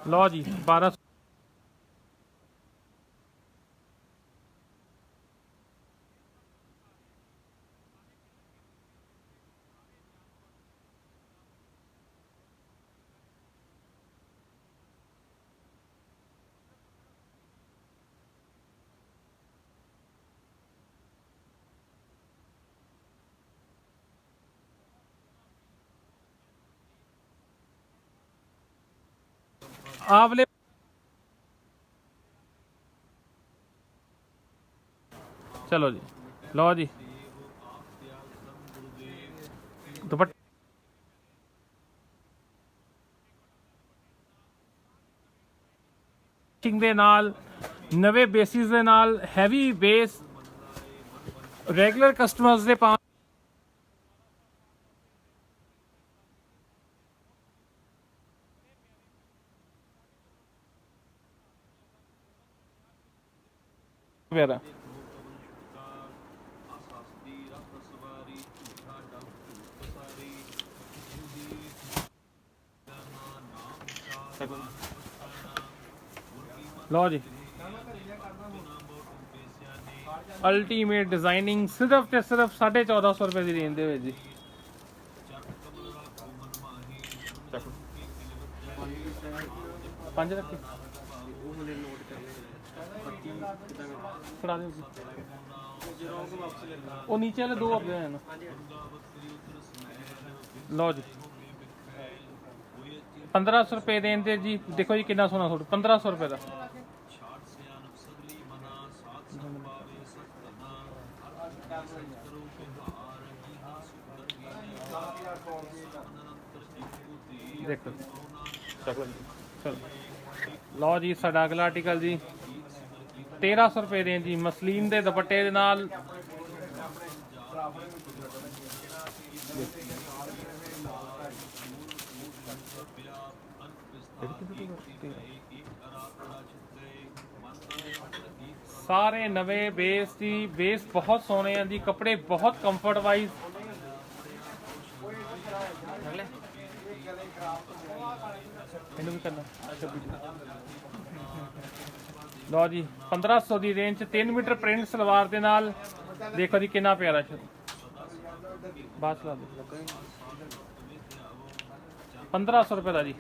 लो जी 1200 आवले। चलो जी लो जी दुपट्टे ਦੇ ਨਾਲ ਨਵੇਂ ਬੇਸਿਸ ਦੇ ਨਾਲ ਹੈਵੀ ਬੇਸ ਰੈਗੂਲਰ ਕਸਟਮਰਸ ਦੇ ਪਾ ਵਗੈਰਾ। लो जी अल्टीमेट डिजाइनिंग सिर्फ ते सिर्फ 1450 रुपए की रेंज दे जी। पंज रखे वो नीचे वाले दो अपने हैं ना। लो जी 1500 रुपए देंगे जी। देखो जी कितना सोना सूट 1500 रुपए का। देखो चलो लो जी साडा अगला आर्टिकल जी 1300 रुपए दें जी। मसलीन के दुपट्टे दे नाल सारे नवे बेस जी। बेस बहुत सोने हैं जी। कपड़े बहुत कंफर्ट वाइज भी करना। लो जी 1500 की रेंज 3 मीटर प्रिंट सलवार के नाल। देखो जी कितना प्यारा बात ला दो 1500 रुपए का जी।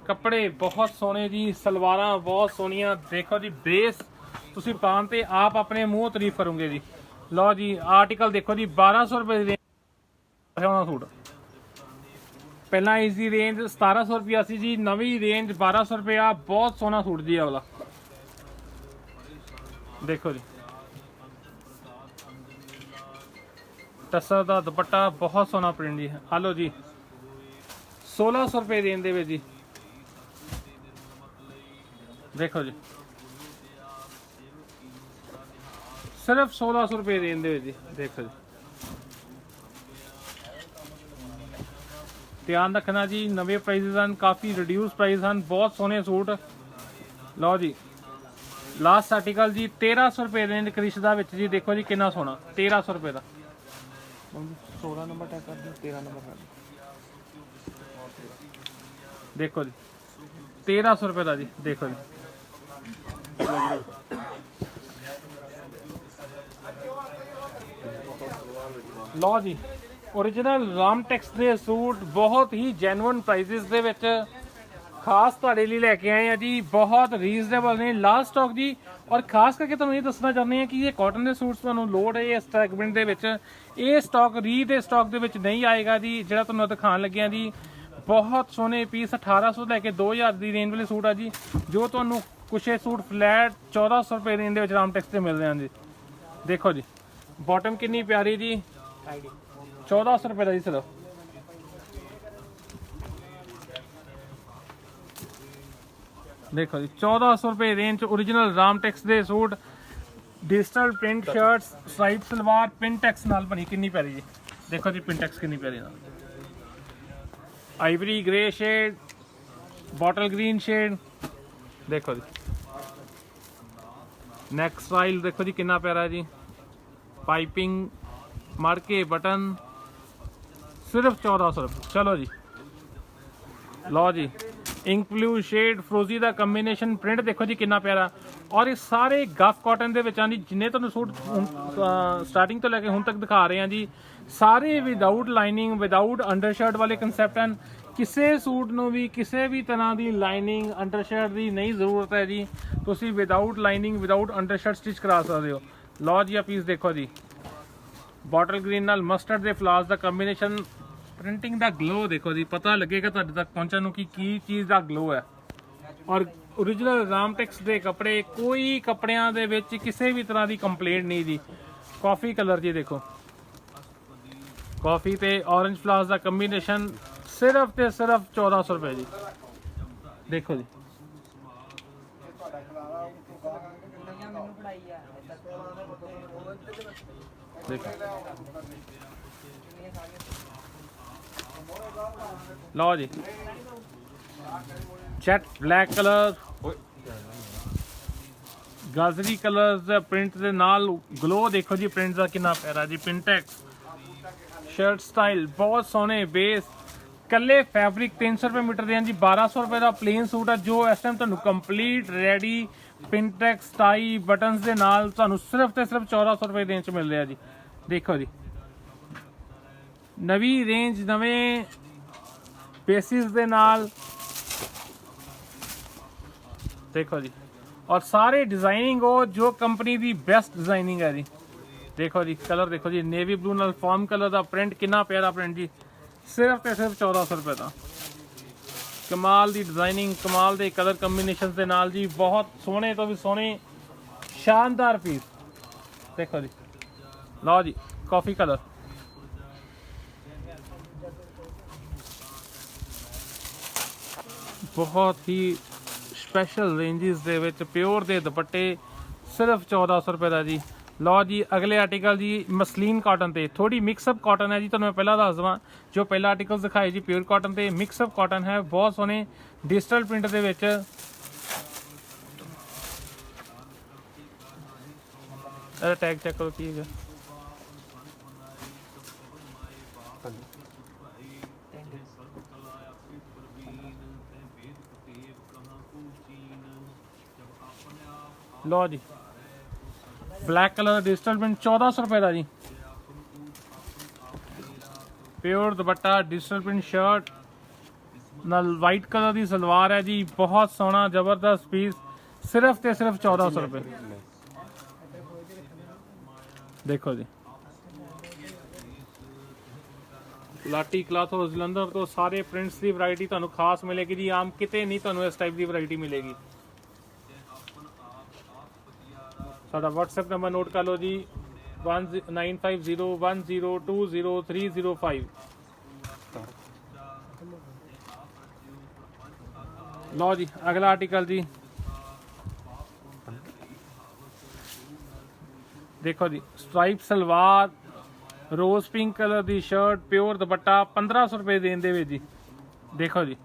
कपड़े बहुत सोने जी। सलवार बहुत सोनिया। देखो जी बेस तुसी पान ते आप अपने मुंह तारीफ करोगे जी। लो जी आर्टिकल देखो जी 1200 रुपए की रेंज सूट। पहला इसकी रेंज 1700 रुपया सी जी। नवी रेंज 1200 रुपया। बहुत सोहना सूट जी वाला। देखो जी टसर का दुपट्टा बहुत सोहना प्रिंट जी। आलो जी 1600 रुपये रेंज दे जी। देखो जी सिर्फ 1600 रुपये रेंज दे जी। देखो जी ध्यान रखना जी नवे प्राइजेस हैं। काफ़ी रिड्यूस प्राइस हैं। बहुत सोहने सूट। लो जी लास्ट आर्टिकल जी 1300 रुपये रेंज क्रिश दा विच जी। देखो जी कितना सोहना 1300 रुपये का। 16 नंबर टैग कर दो 13 नंबर कर दो। देखो जी 1300 रुपये का जी। देखो जी लो जी ओरिजिनल रामटेक्स के सूट बहुत ही जैनुअन प्राइजेस दे विच खास तुहाडे लई लैके आए हैं जी। बहुत रीजनेबल ने लास्ट स्टॉक जी। और खास करके तुहानूं ये दसना चाहते हैं कि ये कॉटन के सूट्स तुहानूं लोड़ है इस सैगमेंट दे विच। ये स्टॉक री दे स्टॉक दे विच नहीं आएगा जी। जिहड़ा तुहानूं दिखाण लगे हैं जी बहुत सोहने पीस 1800 लैके 2000 की रेंज वाले सूट आ जी। जो तुहानूं कुछ ये सूट फ्लैट 1400 रुपये रेंज दे विच रामटेक्स ते मिल रहे हैं जी। देखो जी बॉटम कितनी प्यारी जी 1400 रुपये का जी सिर्फ। देखो जी 1400 रुपये रेंज ओरिजिनल रामटेक्स के suit. Digital print shirts stripe salwar pintucks नाल बनी कितनी प्यारी जी। देखो जी पिनटेक्स कितनी प्यारी नाल। Ivory grey shade bottle green shade. देखो जी नेक स्टाइल देखो जी कितना प्यारा है जी। पाइपिंग मड़के बटन सिर्फ 1400 रुपये। चलो जी लो जी इंक ब्लू शेड फ्रोजी का कंबीनेशन प्रिंट देखो जी कितना प्यारा। और ये सारे गफ कॉटन के विच जी जिन्ने तुहानूं सूट स्टार्टिंग तो लैके हुण तक दिखा रहे हैं जी, सारे विदाउट लाइनिंग विदाउट अंडरशर्ट वाले कंसैप्ट हैं। किसी सूट नूं भी किसी भी तरह की लाइनिंग अंडरशर्ट की नहीं जरूरत है जी, तुसीं without lining without undershirt stitch करा सकते हो। लो जी आ पीस देखो जी, बॉटल ग्रीन नाल मस्टर्ड दे फ्लावर्स का कंबीनेशन, प्रिंटिंग का ग्लो देखो जी, पता लगेगा तुहाडे तक पहुंचण कि चीज़ का ग्लो है। और ओरिजिनल रामटेक्स के कपड़े, कोई कपड़ियां दे विच किसी भी तरह की कंप्लेंट नहीं जी। कॉफ़ी कलर जी देखो, कॉफ़ी ते ऑरेंज फ्लावर्स का कंबीनेशन, सिर्फ ते सिर्फ 1400 रुपए जी। देखो जी देखो, लो जी जेट ब्लैक कलर, गाजरी कलर प्रिंट के नाल ग्लो देखो जी, प्रिंट का कितना प्यारा जी। पिंटेक्स शर्ट स्टाइल बहुत सोहने, बेस कल्ले फैब्रिक 300 रुपए मीटर दें जी। 1200 रुपए का प्लेन सूट है जो इस टाइम तुहानूं complete ready Pintex tie buttons के नाल तुहानूं सिर्फ ते सिर्फ 1400 रुपए देने मिल रहा जी। देखो जी नवी रेंज नवे बेसिस दे नाल, देखो जी। और सारे डिजाइनिंग हो जो कंपनी की बेस्ट डिजाइनिंग है जी। देखो जी कलर देखो जी, नेवी ब्लू नाल फॉर्म कलर का प्रिंट, कितना प्यारा प्रिंट जी, सिर्फ ते सिर्फ 1400 रुपए का। कमाल की डिजाइनिंग, कमाल के कलर कंबीनेशन के नाल जी, बहुत सोहने तो भी सोहने शानदार पीस। देखो जी लो जी कॉफी कलर, बहुत ही स्पैशल रेंजिस दे विच प्योर दे दुपट्टे, सिर्फ 1400 रुपए का जी। लो जी अगले आर्टिकल जी मसलीन कॉटन ते, थोड़ी मिक्सअप कॉटन है जी, तुहानूं मैं पहला दस देवां। जो पहला आर्टिकल दिखाए जी प्योर कॉटन ते मिक्सअप कॉटन है, बहुत सोहने डिजिटल प्रिंट दे विच। टैग चेक करो की है, लो जी ब्लैक कलर डिजिटल प्रिंट 1400 रुपए का जी। Pure dupatta digital print shirt नाल वाइट कलर की सलवार है जी, बहुत सोहना जबरदस्त पीस, सिर्फ ते सिर्फ 1400 रुपए। देखो जी लाटी क्लॉथ हाउस जलंधर तो सारे प्रिंट्स की वैरायटी तुहानूं खास मिलेगी जी, आम किते नहीं तुहानूं इस टाइप की वैरायटी मिलेगी। साडा व्हाट्सएप नंबर नोट कर लो जी 9501020305। लो जी अगला आर्टिकल जी देखो जी, stripe salwar, rose pink colour की शर्ट, प्योर दुपट्टा 1500 रुपए देन दे जी। देखो जी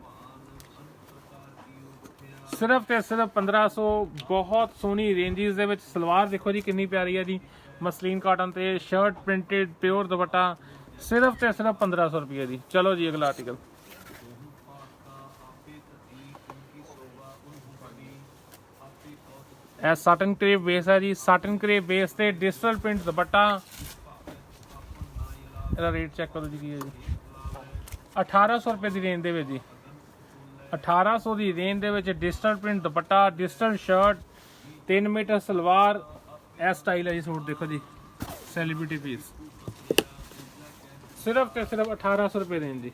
सिर्फ ते सिर्फ 1500, बहुत सोहनी रेंजिस दे विच। सलवार देखो जी कितनी प्यारी है जी, मसलीन कॉटन ते शर्ट प्रिंटेड प्योर दुपट्टा, सिर्फ ते सिर्फ 1500 रुपये जी। चलो जी अगला आर्टिकल, ए साटन क्रेप बेस है जी, साटन क्रेप बेस ते डिजिटल प्रिंट दुपट्टा। ਇਹਦਾ रेट चेक करो जी की है जी 1800 रुपए की रेंज दे जी। 1800 की रेंज दे digital print dupatta, digital shirt, 3 metre salwar, ए स्टाइल है जी सूट। देखो जी सैलिब्रिटी पीस, सिर्फ ते सिर्फ 1800 रुपए रेंज जी।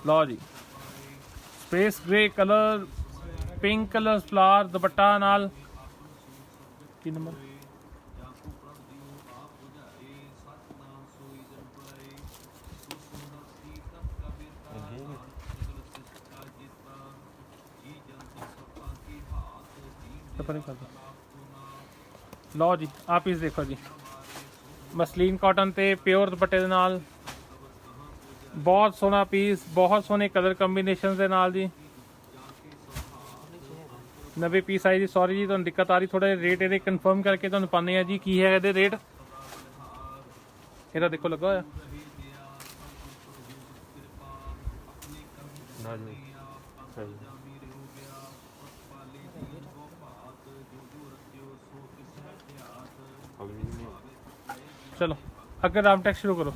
लो जी space grey colour, pink colour flower dupatta नाल, की नंबर लो जी आ पीस देखो जी, मसलीन कॉटन ते प्योर दुपट्टे दे नाल, बहुत सोहना पीस, बहुत सोहने कलर कंबीनेशन दे नाल जी। नवे पीस आई जी, सॉरी जी तुहानूं दिक्कत आ रही, थोड़ा रेट ये कन्फर्म करके तुहानूं पाने जी की है ये रेट। ਇਹਦਾ देखो लगा होया चलो अगर रामटेक्स शुरू करो।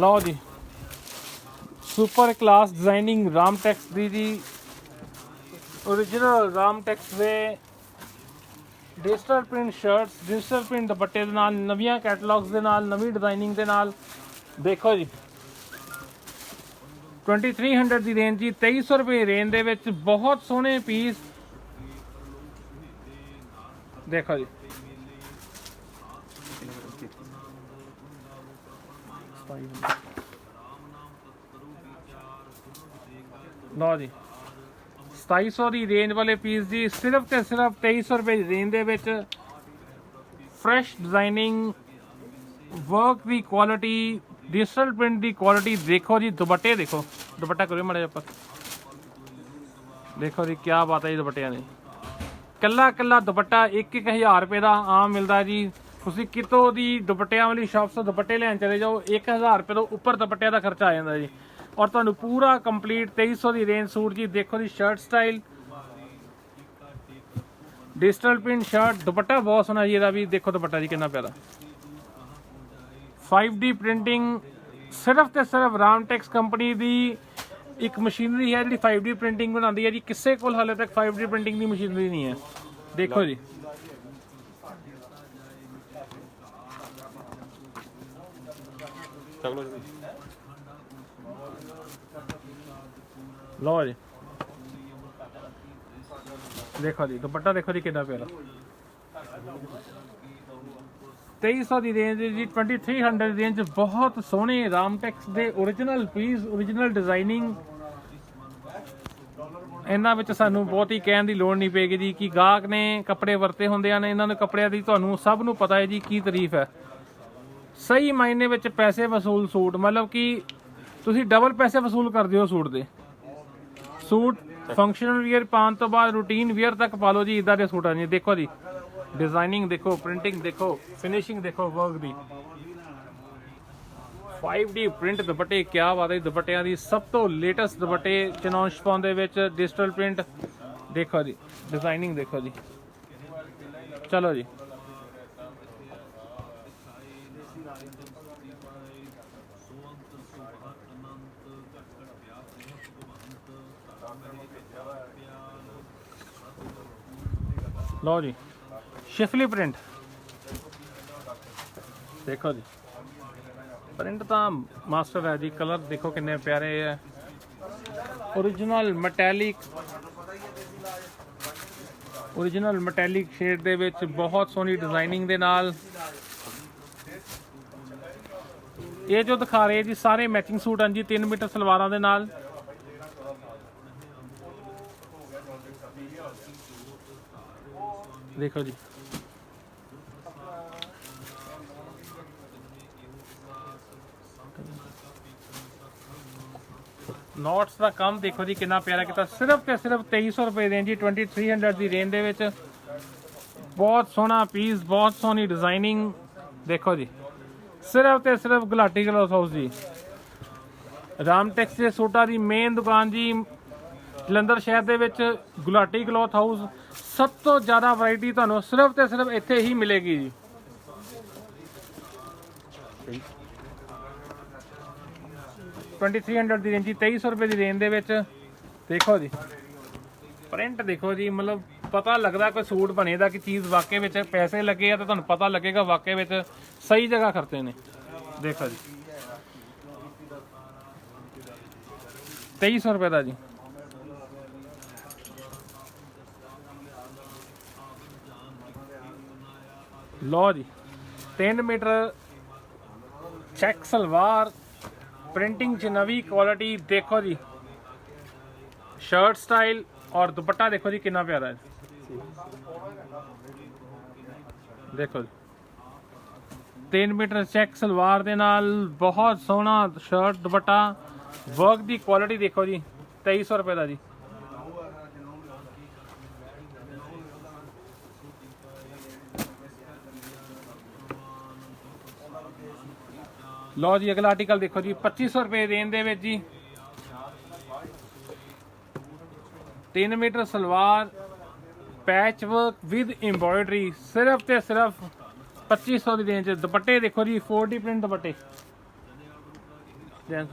लो जी सुपर क्लास डिजाइनिंग रामटेक्स दी जी ओरिजिनल रामटेक्स दे digital print shirts digital print दुपट्टे दे नाल नवीं कैटलॉग्स दे नाल नवीं डिजाइनिंग दे नाल देखो जी 2300 की रेंज जी 2300 रुपये रेंज दे विच बहुत सोहने पीस देखो जी लो जी 2700 की रेंज वाले पीस जी सिर्फ तो सिर्फ 2300 रुपये की रेंज दे विच फ्रैश डिजाइनिंग वर्क की क्वालिटी डिजिटल प्रिंट की क्वालिटी देखो जी दुपट्टे देखो दुपट्टा करो माड़ा जिहा देखो जी क्या बात है जी दुपट्टियां दी कल्ला कल्ला दुपट्टा 1-1000 रुपये का आम मिलता जी तुसीं कितों दी दुपट्टियां वाली शॉप से दुपट्टे लैन चले जाओ 1000 रुपये तो उपर दुपट्टिया का खर्चा आ जाता जी और तुहानूं पूरा कंप्लीट 2300 की रेंज सूट जी देखो जी shirt style digital print shirt dupatta बहुत सोहना जी इहदा भी देखो दुपट्टा जी कितना प्यारा 5D प्रिंटिंग सिर्फ तो सिर्फ रामटेक्स कंपनी की एक मशीनरी है जी 5D प्रिंटिंग बनाती है जी किसी को हाले तक 5D प्रिंटिंग की मशीनरी नहीं है देखो जी लो जी देखो जी दुपट्टा देखो जी कितना प्यारा 2300 की रेंज जी 2300 रेंज बहुत सोहने रामटेक्स के ओरिजिनल पीस ओरिजिनल डिजाइनिंग इन्हां विच सानूं बहुत ही कहण की लोड़ नहीं पेगी जी कि गाहक ने कपड़े वरते हुंदे ने इन्हां नूं कपड़ियां दी तुहानूं सब नूं पता है जी की तारीफ है सही मायने विच पैसे वसूल सूट मतलब कि तुसीं डबल पैसे वसूल करदे हो सूट दे सूट फंक्शनल वीयर पाउण तो बाद रूटीन वीयर तक पा लो जी इदां दे सूट जी देखो जी डिजाइनिंग देखो प्रिंटिंग देखो फिनिशिंग देखो वर्क दी 5D प्रिंट दुपट्टे क्या बात है दुपट्टियां दी सब तो लेटेस्ट दुपट्टे चिनॉन शिफॉन दे विच डिजिटल प्रिंट देखो जी डिजाइनिंग देखो जी चलो जी लो जी शिफली प्रिंट देखो जी प्रिंट तो मास्टर है जी कलर देखो कितने प्यारे है ओरिजिनल मैटेलिक शेड दे विच बहुत सोहनी डिजाइनिंग दे नाल ये जो दिखा रहे जी सारे मैचिंग सूट हैं जी 3 मीटर सलवारां दे नाल देखो जी नोट्स का काम देखो जी कितना प्यारा किता सिर्फ तो सिर्फ 2300 रुपये रेंज जी 2300 की रेंज दे विच बहुत सोहना पीस बहुत सोहनी डिजाइनिंग देखो जी सिर्फ तो सिर्फ गुलाटी क्लॉथ हाउस जी रामटेक्स के सूटां की मेन दुकान जी जलंधर शहर दे विच गुलाटी क्लॉथ हाउस सब तो ज़्यादा वैरायटी तुहानूं सिर्फ तो सिर्फ इत्थे ही मिलेगी जी 2300 की रेंज जी 2300 रुपये की रेंज दे विच देखो जी प्रिंट देखो जी मतलब पता लगता कोई सूट बने दा कि चीज़ वाकई में पैसे लगे तो तुहानूं पता लगेगा वाकई में सही जगह खर्चे ने देखो जी 2300 रुपये का जी लो जी 3 मीटर चेक सलवार प्रिंटिंग च नवी क्वालिटी देखो जी शर्ट स्टाइल और दुपट्टा देखो जी कितना प्यारा है देखो जी 3 मीटर चेक सलवार दे नाल बहुत सोहना शर्ट दुपट्टा वर्क की क्वालिटी देखो जी 2300 रुपये का जी लो जी अगला आर्टिकल देखो जी 2500 रुपये रेंज दे विच जी 3 metre salwar patch work with embroidery सिर्फ ते सिर्फ 2500 की रेंज। दुपट्टे देखो जी 4D प्रिंट दुपट्टे जैन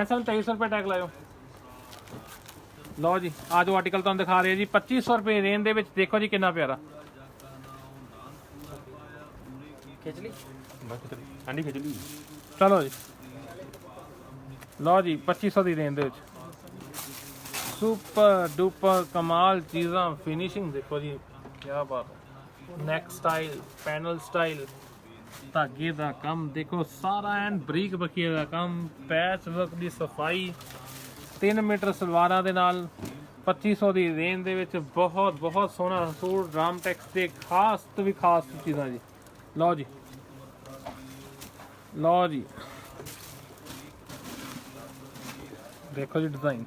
2300 रुपये टैग लाओ। लो जी आ जो आर्टिकल तुम दिखा रहे हैं जी 2500 रुपये रेंज दे विच देखो जी कितना प्यारा खिचली खिचली। चलो जी लो जी 2500 की रेंज दे विच सुपर डुपर कमाल चीज़ां फिनिशिंग देखो जी क्या बात है। नैक स्टाइल पैनल स्टाइल धागे का काम देखो सारा एन बरीक बखिए का काम पैच वर्क की सफाई 3 मीटर सलवारां दे नाल 2500 की रेंज दे विच बहुत बहुत सोहना सूट रामटेक्स के खास तो भी खास चीज़ां जी। लो जी लो जी देखो जी डिज़ाइन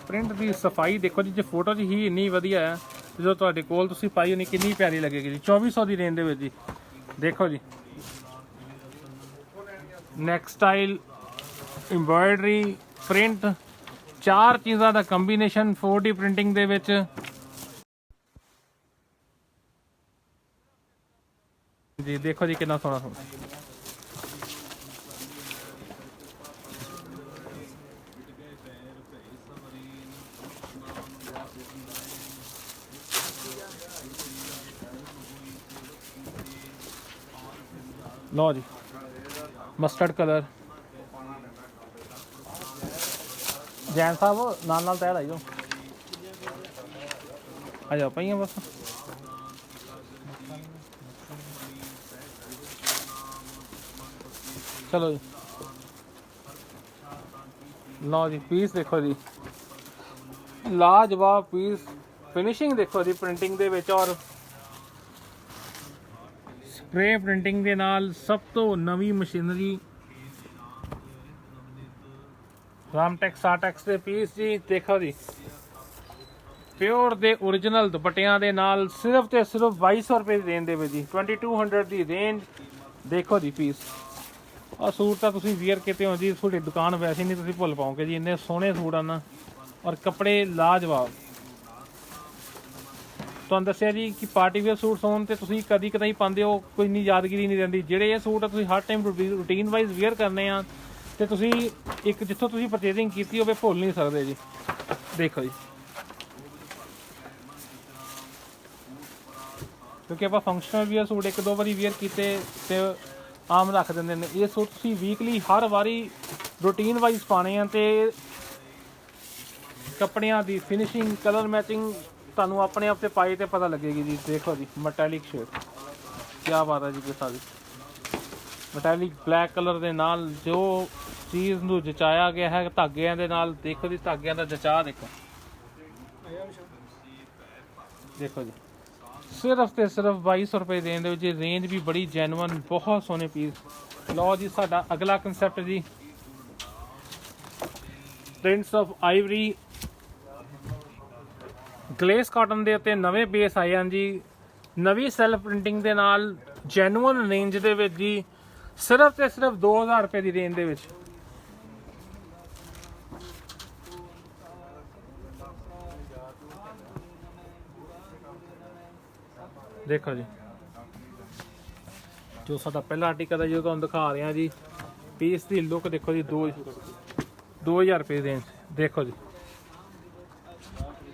प्रिंट की सफाई देखो जी जो फोटो च ही इन्नी वधिया है जो तुहाडे कोल तुसीं पाई होनी कितनी प्यारी लगेगी जी। 2400 की रेंज दे विच जी देखो जी नैक स्टाइल एम्ब्रॉयडरी प्रिंट 4 चीज़ों का कंबीनेशन 4D प्रिंटिंग दे विच जी देखो जी कितना सोहना सोहना लो जी मस्टर्ड कलर जैन साहब नाल तैयार आई जाओ आ जाओ पाइए बस। चलो जी लो जी पीस देखो जी लाजवाब पीस फिनिशिंग देखो जी प्रिंटिंग दे विच और स्प्रे प्रिंटिंग के नाल सब तो नवी मशीनरी रामटेक्स आर्टेक्स के पीस जी देखो जी प्योर दे ओरिजिनल दुपट्टियां दे नाल सिर्फ ते सिर्फ 2200 रुपये की रेंज दे जी 2200 की रेंज देखो जी पीस और सूट तो तुसीं वीयर किते हो जी थोड़ी दुकान वैसे नहीं तुसीं भुल पाओगे जी इन्ने सोहने सूट आना और कपड़े लाजवाब। तुहानूं दस्सिया जी कि पार्टी वेयर सूट होण ते तुसीं कदी कदाई पांदे हो कोई इन्नी यादगिरी नहीं रहिंदी ਜਿਹੜੇ ਇਹ सूट तुसीं हर टाइम रूटीन वाइज वीयर करने आ ते तुसीं एक जिੱਥੋਂ तुसीं परचेजिंग कीती होवे भुल नहीं सकदे जी। देखो जी क्योंकि आप फंक्शनल वीयर सूट एक दो बारी वीयर किए तो आम रख देंगे ने ये सूट तुसीं वीकली हर वारी रूटीन वाइज पाने हैं तो कपड़ियां दी फिनिशिंग कलर मैचिंग तुहानूं अपने आप से पाई तो पता लगेगी जी। देखो जी मटैलिक शेड क्या बात है जी किसा दी मटैलिक ब्लैक कलर के नाल जो चीज़ नूं जचाया गया है धागियां दे नाल देखो जी धागियां दा जचा देखो देखो जी सिर्फ तो सिर्फ 2200 रुपये देने दे रेंज भी बड़ी जैनवन बहुत सोहने पीस। लो जी साडा अगला कंसैप्ट जी prints of ivory glace cotton के उत्ते नवे बेस आए हैं जी नवी सैल्फ प्रिंटिंग के नाल जैनवन रेंज दे विच जी सिर्फ तो सिर्फ 2000 रुपये की रेंज दे विच देखो जी जो साडा पहला आर्टिकल है जो तुहानूं दिखा रहे हैं जी पीस की लुक देखो जी 2000 रुपये रेंज देखो जी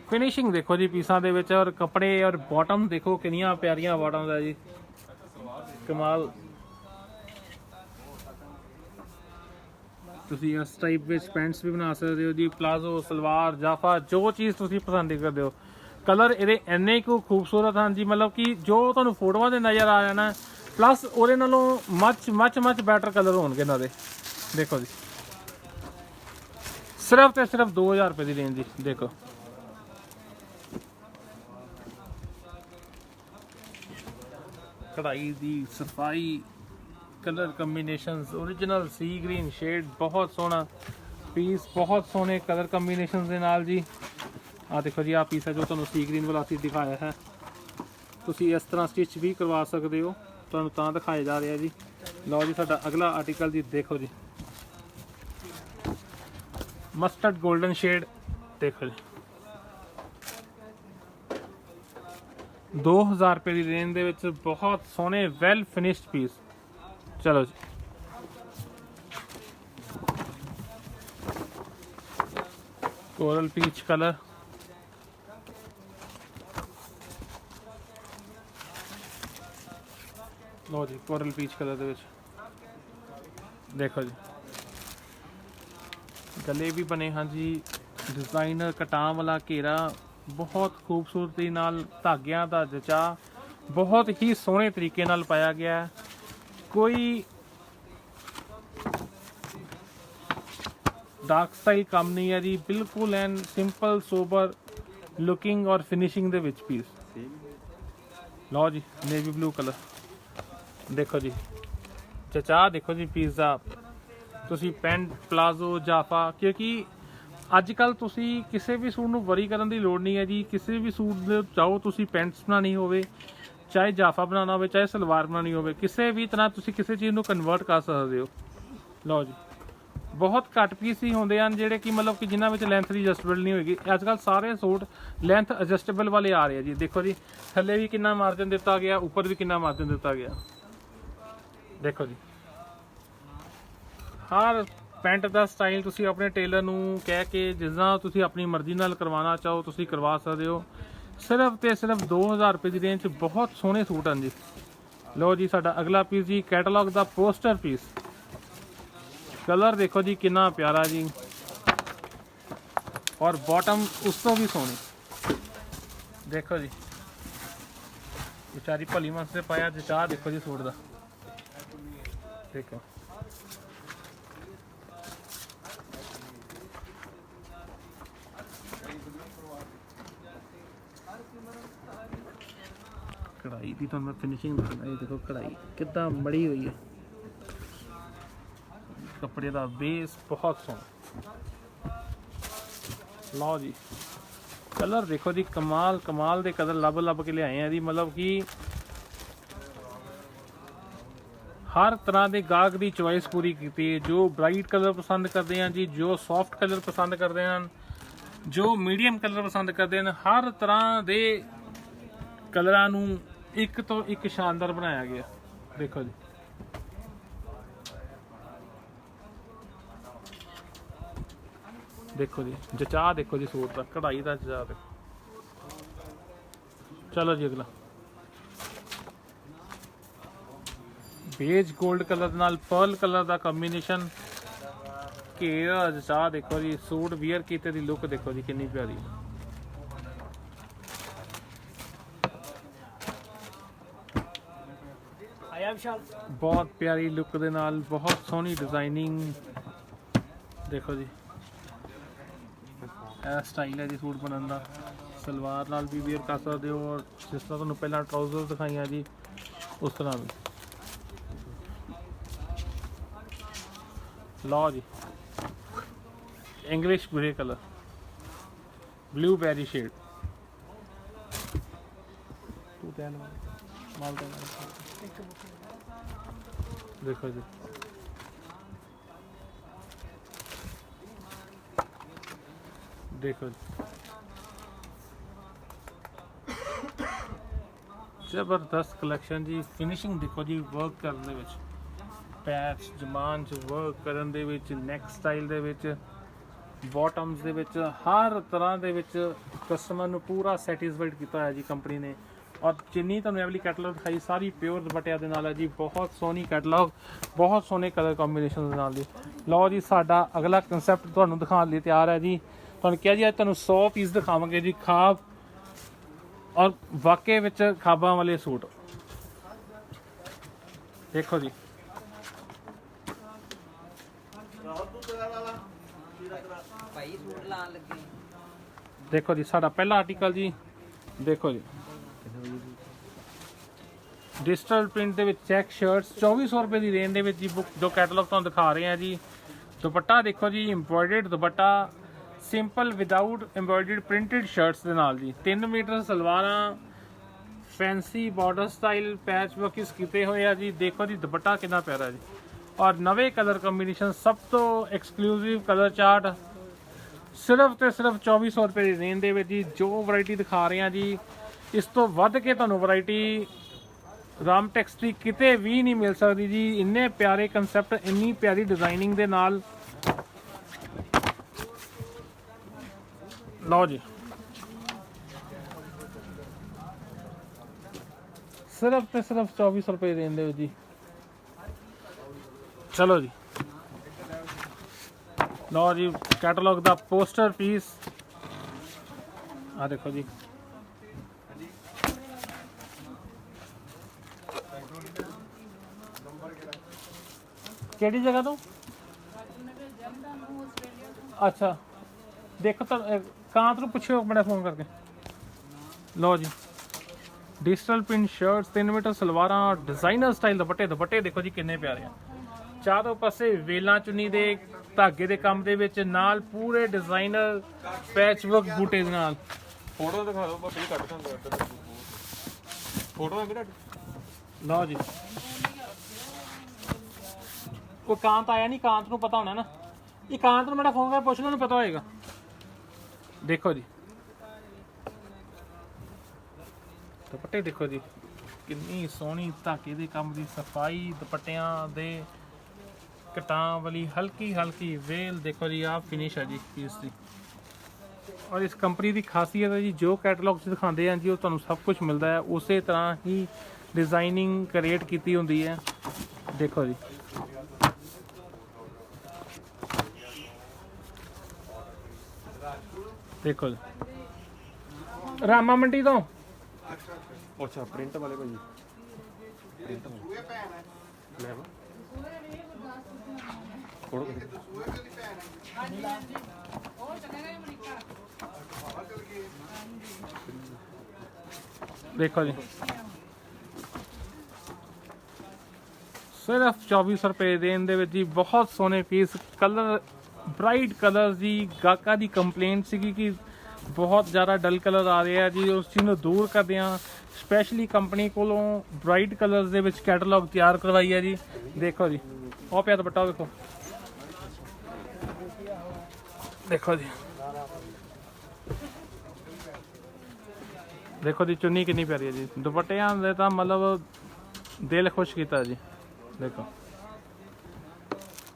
फिनिशिंग देखो जी पीसा दे विच और कपड़े और बॉटम देखो कितनियां प्यारियां बॉटम है जी कमाल। तुसीं इस टाइप विच पैंट्स भी बना सकते हो जी प्लाजो सलवार जाफा जो चीज़ तुसीं पसंद करते हो कलर ये इन्ने को खूबसूरत हैं जी मतलब कि जो तुहानूं फोटोआं दे नज़र आ जाना प्लस उहदे नालों much much much better colour होणगे इन्हां दे। देखो जी सिर्फ तो सिर्फ 2000 रुपये की रेंज जी देखो कढ़ाई दी सफाई कलर कम्बीनेशंस ओरिजिनल सी ग्रीन शेड बहुत सोहना पीस बहुत सोहने कलर कम्बीनेशंस दे नाल जी। आ देखो जी आ पीस है जो तुहानूं सी ग्रीन वाला सी दिखाया है तुसीं इस तरह स्टिच भी करवा सकते हो तुहानूं तां दिखाया जा रहा है जी। लो जी साडा अगला आर्टिकल जी देखो जी ਮਸਟਰਡ 골ਡਨ ਸ਼ੇਡ ਦੇਖੋ ਜੀ 2000 ਰੁਪਏ ਦੀ ਰੇਂਜ ਦੇ ਵਿੱਚ ਬਹੁਤ ਸੋਹਣੇ ਵੈਲ ਫਿਨਿਸ਼ਡ ਪੀਸ। ਚਲੋ ਜੀ ਕੋਰਲ ਪੀਚ ਕਲਰ, ਲੋ ਜੀ ਕੋਰਲ ਪੀਚ ਕਲਰ ਦੇ ਵਿੱਚ ਦੇਖੋ ਜੀ ਗਲੇ ਵੀ ਬਣੇ ਹਨ ਜੀ, ਡਿਜ਼ਾਈਨਰ ਕਟਾਂ ਵਾਲਾ ਘੇਰਾ ਬਹੁਤ ਖੂਬਸੂਰਤੀ ਨਾਲ, ਧਾਗਿਆਂ ਦਾ ਜਚਾ ਬਹੁਤ ਹੀ ਸੋਹਣੇ ਤਰੀਕੇ ਨਾਲ ਪਾਇਆ ਗਿਆ ਹੈ। ਕੋਈ ਡਾਰਕ ਸਟਾਈਲ ਕੰਮ ਨਹੀਂ ਹੈ ਜੀ, ਬਿਲਕੁਲ ਐਨ ਸਿੰਪਲ ਸੋਬਰ ਲੁਕਿੰਗ ਔਰ ਫਿਨਿਸ਼ਿੰਗ ਦੇ ਵਿੱਚ ਪੀਸ। ਲਓ ਜੀ ਨੇਵੀ ਬਲੂ ਕਲਰ ਦੇਖੋ ਜੀ ਚਚਾ ਦੇਖੋ ਜੀ ਪੀਸ ਦਾ। ਤੁਸੀਂ ਪੈਂਟ ਪਲਾਜ਼ੋ ਜਾਫਾ, ਕਿਉਂਕਿ ਅੱਜ ਕੱਲ ਤੁਸੀਂ ਕਿਸੇ ਵੀ ਸੂਟ ਨੂੰ ਵਰੀ ਕਰਨ ਦੀ ਲੋੜ ਨਹੀਂ ਹੈ ਜੀ। ਕਿਸੇ ਵੀ ਸੂਟ ਦੇ ਚਾਹੋ ਤੁਸੀਂ ਪੈਂਟਸ ਬਣਾਉਣੀ ਹੋਵੇ, ਚਾਹੇ ਜਾਫਾ ਬਣਾਉਣਾ ਹੋਵੇ, ਚਾਹੇ ਸਲਵਾਰ ਬਣਾਉਣੀ ਹੋਵੇ, ਕਿਸੇ ਵੀ ਤਰ੍ਹਾਂ ਤੁਸੀਂ ਕਿਸੇ ਚੀਜ਼ ਨੂੰ ਕਨਵਰਟ ਕਰ ਸਕਦੇ ਹੋ। ਲਓ ਜੀ ਬਹੁਤ ਘੱਟ ਪੀਸ ਹੀ ਹੁੰਦੇ ਹਨ ਜਿਹੜੇ ਕਿ ਮਤਲਬ ਕਿ ਜਿਨ੍ਹਾਂ ਵਿੱਚ ਲੈਂਥ ਦੀ ਐਡਜਸਟੇਬਲ ਨਹੀਂ ਹੋਏਗੀ। ਅੱਜ ਕੱਲ ਸਾਰੇ ਸੂਟ ਲੈਂਥ ਐਡਜਸਟੇਬਲ ਵਾਲੇ ਆ ਰਹੇ ਆ ਜੀ। ਦੇਖੋ ਜੀ ਥੱਲੇ ਵੀ ਕਿੰਨਾ ਮਾਰਜਨ ਦਿੱਤਾ ਗਿਆ, ਉੱਪਰ ਵੀ ਕਿੰਨਾ ਮਾਰਜਨ ਦਿੱਤਾ ਗਿਆ। ਦੇਖੋ ਜੀ ਹਰ ਪੈਂਟ ਦਾ ਸਟਾਈਲ ਤੁਸੀਂ ਆਪਣੇ ਟੇਲਰ ਨੂੰ ਕਹਿ ਕੇ ਜਿੱਦਾਂ ਤੁਸੀਂ ਆਪਣੀ ਮਰਜ਼ੀ ਨਾਲ ਕਰਵਾਉਣਾ ਚਾਹੋ ਤੁਸੀਂ ਕਰਵਾ ਸਕਦੇ ਹੋ। ਸਿਰਫ ਤੇ ਸਿਰਫ 2000 ਰੁਪਏ ਦੀ ਰੇਂਜ 'ਚ ਬਹੁਤ ਸੋਹਣੇ ਸੂਟ ਹਨ ਜੀ। ਲਓ ਜੀ ਸਾਡਾ ਅਗਲਾ ਪੀਸ ਜੀ ਕੈਟਲੌਗ ਦਾ ਪੋਸਟਰ ਪੀਸ। ਕਲਰ ਦੇਖੋ ਜੀ ਕਿੰਨਾ ਪਿਆਰਾ ਜੀ, ਔਰ ਬਾਟਮ ਉਸ ਤੋਂ ਵੀ ਸੋਹਣੀ। ਦੇਖੋ ਜੀ ਵਿਚਾਰੀ ਭਲੀ ਮਨਸ ਨੇ ਪਾਇਆ ਜਚਾ ਦੇਖੋ ਜੀ ਸੂਟ ਦਾ। ਦੇਖੋ ਕਢਾਈ ਦੀ ਤੁਹਾਨੂੰ ਮੈਂ ਫਿਨਿਸ਼ਿੰਗ ਦਿਖਾਉਂਦਾ। ਇਹ ਦੇਖੋ ਕਢਾਈ ਕਿੱਦਾਂ ਮੜੀ ਹੋਈ ਹੈ, ਕੱਪੜੇ ਦਾ ਬੇਸ ਬਹੁਤ ਸੋਹਣਾ। ਲਓ ਜੀ ਕਲਰ ਦੇਖੋ ਜੀ ਕਮਾਲ ਕਮਾਲ ਦੇ ਕਲਰ ਲੱਭ ਕੇ ਲਿਆਏ ਆ ਜੀ। ਮਤਲਬ ਕਿ ਹਰ ਤਰ੍ਹਾਂ ਦੇ ਗਾਹਕ ਦੀ ਚੋਇਸ ਪੂਰੀ ਕੀਤੀ ਹੈ। ਜੋ ਬ੍ਰਾਈਟ ਕਲਰ ਪਸੰਦ ਕਰਦੇ ਹਨ ਜੀ, ਜੋ ਸੌਫਟ ਕਲਰ ਪਸੰਦ ਕਰਦੇ ਹਨ, ਜੋ ਮੀਡੀਅਮ ਕਲਰ ਪਸੰਦ ਕਰਦੇ ਹਨ, ਹਰ ਤਰ੍ਹਾਂ ਦੇ ਕਲਰਾਂ ਨੂੰ ਇੱਕ ਤੋਂ ਇੱਕ ਸ਼ਾਨਦਾਰ ਬਣਾਇਆ ਗਿਆ। ਦੇਖੋ ਜੀ ਦੇਖੋ ਜੀ ਜਚਾ ਦੇਖੋ ਜੀ ਸੂਟ ਦਾ, ਕਢਾਈ ਦਾ ਜਚਾ ਦੇਖੋ। ਚਲੋ ਜੀ ਅਗਲਾ ਬੇਜ 골ਡ ਕਲਰ ਨਾਲ ਪਰਲ ਕਲਰ ਦਾ ਕੰਬੀਨੇਸ਼ਨ, ਘੇਰਾ ਜਚਾ ਦੇਖੋ ਜੀ। ਸੂਟ ਵੀਅਰ ਕੀਤੇ ਦੀ ਲੁੱਕ ਦੇਖੋ ਜੀ ਕਿੰਨੀ ਪਿਆਰੀ। ਬਹੁਤ ਪਿਆਰੀ ਲੁੱਕ ਦੇ ਨਾਲ ਬਹੁਤ ਸੋਹਣੀ ਡਿਜ਼ਾਈਨਿੰਗ ਦੇਖੋ ਜੀ। ਇਹ ਸਟਾਈਲ ਹੈ ਜੀ ਸੂਟ ਬਣਨ ਦਾ। ਸਲਵਾਰ ਨਾਲ ਵੀ ਵੇਅਰ ਕਰ ਸਕਦੇ ਹੋ, ਔਰ ਜਿਸ ਤਰ੍ਹਾਂ ਤੁਹਾਨੂੰ ਪਹਿਲਾਂ ਟਰਾਊਜ਼ਰ ਦਿਖਾਈਆਂ ਜੀ ਉਸ ਤਰ੍ਹਾਂ ਵੀ। ਲਓ ਜੀ English grey colour, blueberry shade. ਦੇਖੋ ਜੀ ਦੇਖੋ ਜੀ ਜ਼ਬਰਦਸਤ ਕਲੈਕਸ਼ਨ ਜੀ। ਫਿਨਿਸ਼ਿੰਗ ਦੇਖੋ ਜੀ ਵਰਕ ਕਰਨ ਦੇ ਵਿੱਚ, ਪੈਚ ਜਮਾਨ 'ਚ ਵਰਕ ਕਰਨ ਦੇ ਵਿੱਚ, ਨੈਕ ਸਟਾਈਲ ਦੇ ਵਿੱਚ, ਬਾਟਮਸ ਦੇ ਵਿੱਚ, ਹਰ ਤਰ੍ਹਾਂ ਦੇ ਵਿੱਚ ਕਸਟਮਰ ਨੂੰ ਪੂਰਾ ਸੈਟੀਸਫਾਈਡ ਕੀਤਾ ਹੋਇਆ ਜੀ ਕੰਪਨੀ ਨੇ। ਔਰ ਜਿੰਨੀ ਤੁਹਾਨੂੰ ਐਵਲੀ ਕੈਟਲੌਗ ਦਿਖਾਈ ਸਾਰੀ ਪਿਓਰ ਦੁਪੱਟਿਆਂ ਦੇ ਨਾਲ ਹੈ ਜੀ। ਬਹੁਤ ਸੋਹਣੀ ਕੈਟਲੌਗ, ਬਹੁਤ ਸੋਹਣੇ ਕਲਰ ਕੰਬੀਨੇਸ਼ਨ ਦੇ ਨਾਲ ਜੀ। ਲਓ ਜੀ ਸਾਡਾ ਅਗਲਾ ਕੰਸੈਪਟ ਤੁਹਾਨੂੰ ਦਿਖਾਉਣ ਲਈ ਤਿਆਰ ਹੈ ਜੀ। ਤੁਹਾਨੂੰ ਕਿਹਾ ਜੀ ਅੱਜ ਤੁਹਾਨੂੰ 100 ਪੀਸ ਦਿਖਾਵਾਂਗੇ ਜੀ ਖਾਬ ਔਰ ਵਾਕਈ ਵਿੱਚ ਖਾਬਾਂ ਵਾਲੇ ਸੂਟ। ਦੇਖੋ ਜੀ ਦੇਖੋ ਜੀ ਸਾਡਾ ਪਹਿਲਾ ਆਰਟੀਕਲ ਜੀ। ਦੇਖੋ ਜੀ ਡਿਜੀਟਲ ਪ੍ਰਿੰਟ ਦੇ ਵਿੱਚ ਚੈੱਕ ਸ਼ਰਟਸ 2400 ਰੁਪਏ ਦੀ ਰੇਂਜ ਦੇ ਵਿੱਚ ਜੀ ਬੁੱਕ ਜੋ ਕੈਟਲੌਗ ਤੁਹਾਨੂੰ ਦਿਖਾ ਰਹੇ ਹਾਂ ਜੀ। ਦੁਪੱਟਾ ਦੇਖੋ ਜੀ embroidered dupatta, simple without embroidered printed shirts ਦੇ ਨਾਲ ਜੀ। 3 ਮੀਟਰ ਸਲਵਾਰਾਂ, fancy border style patch works ਕੀਤੇ ਹੋਏ ਆ ਜੀ। ਦੇਖੋ ਜੀ ਦੁਪੱਟਾ ਕਿੰਨਾ ਪਿਆਰਾ ਜੀ, ਔਰ ਨਵੇਂ ਕਲਰ ਕੰਬੀਨੇਸ਼ਨ, ਸਭ ਤੋਂ ਐਕਸਕਲੂਸਿਵ ਕਲਰ ਚਾਰਟ ਸਿਰਫ ਤੇ ਸਿਰਫ 2400 ਰੁਪਏ ਦੀ ਰੇਂਜ ਦੇ ਵਿੱਚ ਜੀ। ਜੋ ਵੈਰਾਈਟੀ ਦਿਖਾ ਰਹੇ ਹਾਂ ਜੀ, ਇਸ ਤੋਂ ਵੱਧ ਕੇ ਤੁਹਾਨੂੰ ਵੈਰਾਈਟੀ ਰਾਮਟੈਕਸ ਦੀ ਕਿਤੇ ਵੀ ਨਹੀਂ ਮਿਲ ਸਕਦੀ ਜੀ। ਇੰਨੇ ਪਿਆਰੇ ਕਨਸੈਪਟ, ਇੰਨੀ ਪਿਆਰੀ ਡਿਜ਼ਾਈਨਿੰਗ ਦੇ ਨਾਲ। ਲਓ ਜੀ, ਸਿਰਫ ਤੇ ਸਿਰਫ 2400 ਰੁਪਏ ਰੇਂਜ ਦੇ ਵਿੱਚ ਜੀ। ਚਲੋ ਜੀ, ਲਓ ਜੀ, ਕੈਟਲੌਗ ਦਾ ਪੋਸਟਰ ਪੀਸ ਆ ਦੇਖੋ ਜੀ। ਕਿਹੜੀ ਜਗ੍ਹਾ ਤੋਂ? ਅੱਛਾ, ਦੇਖੋ ਤਾਂ ਕਾਂਤ ਨੂੰ ਪੁੱਛਿਓ ਮੇਰਾ ਫੋਨ ਕਰਕੇ। ਲਓ ਜੀ, ਡਿਜੀਟਲ ਪ੍ਰਿੰਟ ਸ਼ਰਟਸ, 3 ਮੀਟਰ ਸਲਵਾਰਾਂ, ਡਿਜ਼ਾਈਨਰ ਸਟਾਈਲ ਦੁਪੱਟੇ। ਦੁਪੱਟੇ ਦੇਖੋ ਜੀ ਕਿੰਨੇ ਪਿਆਰੇ ਆ। ਚਾਰੋਂ ਪਾਸੇ ਵੇਲਾਂ ਚੁੰਨੀ ਦੇ ਧਾਗੇ ਦੇ ਕੰਮ ਦੇ ਵਿੱਚ, ਨਾਲ ਪੂਰੇ ਡਿਜ਼ਾਈਨਰ ਪੈਚ ਵਰਕ ਬੂਟੇ ਦੇ ਨਾਲ। ਫੋਟੋ ਦਿਖਾ ਦਿਓ ਭਾਬੀ, ਕੱਟ ਦਾਂਗੇ ਫੋਟੋ ਹੈ। ਲਓ ਜੀ, ਕੋਈ ਕਾਂਤ ਆਇਆ ਨਹੀਂ? ਕਾਂਤ ਨੂੰ ਪਤਾ ਹੋਣਾ ਨਾ। ਇਹ ਕਾਂਤ ਨੂੰ ਮੇਰਾ ਫੋਨ ਕਰਕੇ ਪੁੱਛ ਲਓ, ਉਹਨੂੰ ਪਤਾ ਹੋਏਗਾ। ਦੇਖੋ ਜੀ, ਦੁਪੱਟੇ ਦੇਖੋ ਜੀ ਕਿੰਨੀ ਸੋਹਣੀ ਧਾਗੇ ਦੇ ਕੰਮ ਦੀ ਸਫਾਈ, ਦੁਪੱਟਿਆਂ ਦੇ ਕਟਾਂ ਵਾਲੀ ਹਲਕੀ ਹਲਕੀ ਵੇਲ। ਦੇਖੋ ਜੀ, ਆਹ ਫਿਨਿਸ਼ ਹੈ ਜੀ ਪੀਸ ਦੀ। ਔਰ ਇਸ ਕੰਪਨੀ ਦੀ ਖਾਸੀਅਤ ਹੈ ਜੀ, ਜੋ ਕੈਟਲੌਗ 'ਚ ਦਿਖਾਉਂਦੇ ਆ ਜੀ, ਉਹ ਤੁਹਾਨੂੰ ਸਭ ਕੁਝ ਮਿਲਦਾ ਹੈ। ਉਸੇ ਤਰ੍ਹਾਂ ਹੀ ਡਿਜ਼ਾਈਨਿੰਗ ਕ੍ਰੀਏਟ ਕੀਤੀ ਹੁੰਦੀ ਹੈ। ਦੇਖੋ ਜੀ, ਦੇਖੋ ਜੀ, ਰਾਮਾ ਮੰਡੀ ਤੋਂ। ਅੱਛਾ, ਪ੍ਰਿੰਟ ਵਾਲੇ ਭਾਜੀ, ਪ੍ਰਿੰਟ ਲੈ ਵਾ ਫੋਟੋ ਦੇਖੋ ਜੀ, ਸਿਰਫ 2400 ਰੁਪਏ ਦੇਣ ਦੇ ਵਿੱਚ ਜੀ। ਬਹੁਤ ਸੋਹਣੇ ਪੀਸ, ਕਲਰ ਬ੍ਰਾਈਟ ਕਲਰ ਜੀ। ਗਾਹਕਾਂ ਦੀ ਕੰਪਲੇਂਟ ਸੀਗੀ ਕਿ ਬਹੁਤ ਜ਼ਿਆਦਾ ਡਲ ਕਲਰ ਆ ਰਹੇ ਆ ਜੀ, ਉਸ ਚੀਜ਼ ਨੂੰ ਦੂਰ ਕਰਦੇ ਹਾਂ। ਸਪੈਸ਼ਲੀ ਕੰਪਨੀ ਕੋਲੋਂ ਬ੍ਰਾਈਟ ਕਲਰਸ ਦੇ ਵਿੱਚ ਕੈਟਲੌਗ ਤਿਆਰ ਕਰਵਾਈ ਹੈ ਜੀ। ਦੇਖੋ ਜੀ, ਉਹ ਪਿਆ ਦੁਪੱਟਾ ਦੇਖੋ। ਦੇਖੋ ਜੀ, ਦੇਖੋ ਜੀ, ਚੁੰਨੀ ਕਿੰਨੀ ਪਿਆਰੀ ਹੈ ਜੀ। ਦੁਪੱਟਿਆਂ ਦੇ ਤਾਂ ਮਤਲਬ ਦਿਲ ਖੁਸ਼ ਕੀਤਾ ਜੀ। ਦੇਖੋ,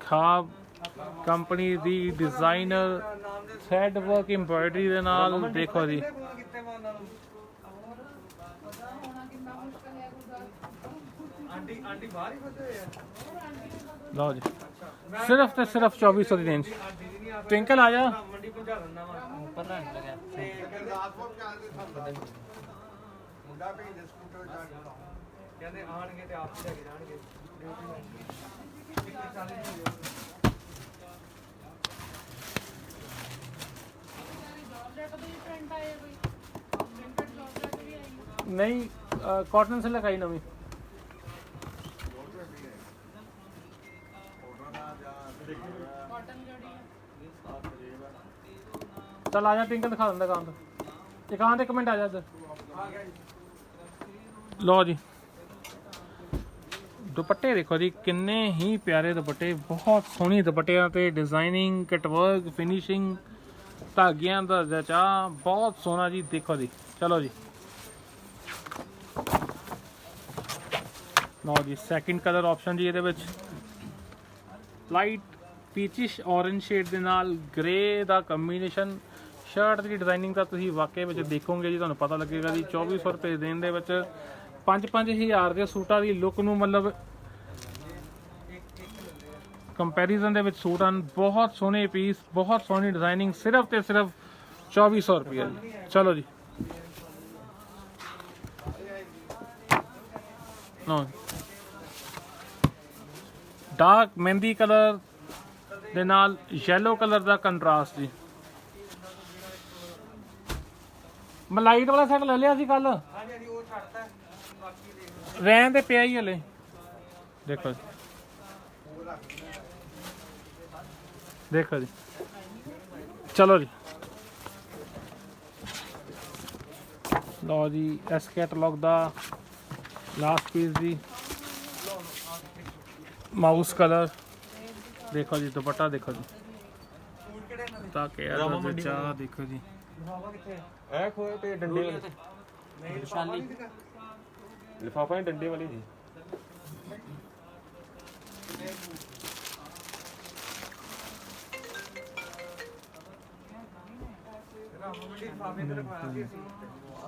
ਖਾਬ ਕੰਪਨੀ ਦੀ ਡਿਜ਼ਾਈਨਰ ਥ੍ਰੈਡ ਵਰਕ ਐਮਬਰਾਇਡਰੀ ਦੇ ਨਾਲ। ਦੇਖੋ ਜੀ, ਲਓ ਜੀ, ਸਿਰਫ ਤੇ ਸਿਰਫ 2400 ਦੀ ਰੇਂਜ। ਟਵਿੰਕਲ ਆ ਜਾ। ਕਹਿੰਦੇ ਆਣਗੇ ਤੇ ਆਪ ਹੀ ਲੈ ਕੇ ਜਾਣਗੇ। ਨਹੀਂ, ਕਾਟਨ से लगाई नवी। चल आ जा, टिंकल दिखा दिंदा कांत। ये कांत एक मिनट आ जा इधर। लो जी, दुपट्टे देखो जी किन्ने ही प्यारे दुपट्टे। बहुत सोहनी दुपट्टियां ते डिजाइनिंग, कटवर्क, फिनिशिंग, धागियां दा जचा बहुत सोहना जी। देखो जी, चलो जी, लो जी, सैकेंड कलर ऑप्शन जी। ये लाइट पीचिश ऑरेंज शेड के नाल ग्रे का कंबीनेशन। शर्ट की डिजाइनिंग का तुसीं वाकई में देखोगे जी, तुहानूं पता लगेगा जी। 2400 रुपए देण दे विच 5-5000 के सूटां की लुक नूं मतलब कंपैरिजन दे विच सूट हैं। बहुत सोहने पीस, बहुत सोहनी डिजाइनिंग, सिर्फ तो सिर्फ 2400 रुपये। चलो जी, डार्क मेहंदी कलर दे नाल येलो कलर का कंट्रास्ट जी। मैं लाइट वाला सैट ले लिया सी कल, रहन दे पिया ही हले। देखो जी, देखो जी, चलो जी, लो जी, इस कैटलॉग का लास्ट पीस जी, माउस कलर। देखो जी, दुपट्टा देखो जी, ਧਾਗੇ ਆ ਚਾਹ ਦੇਖੋ ਜੀ ਇਹ ਖੋਏ ਤੇ ਡੰਡੇ ਵਾਲੇ ਵਿਸ਼ਾਲੀ ਲਿਫਾਫਾ ਡੰਡੇ ਵਾਲੀ ਜੀ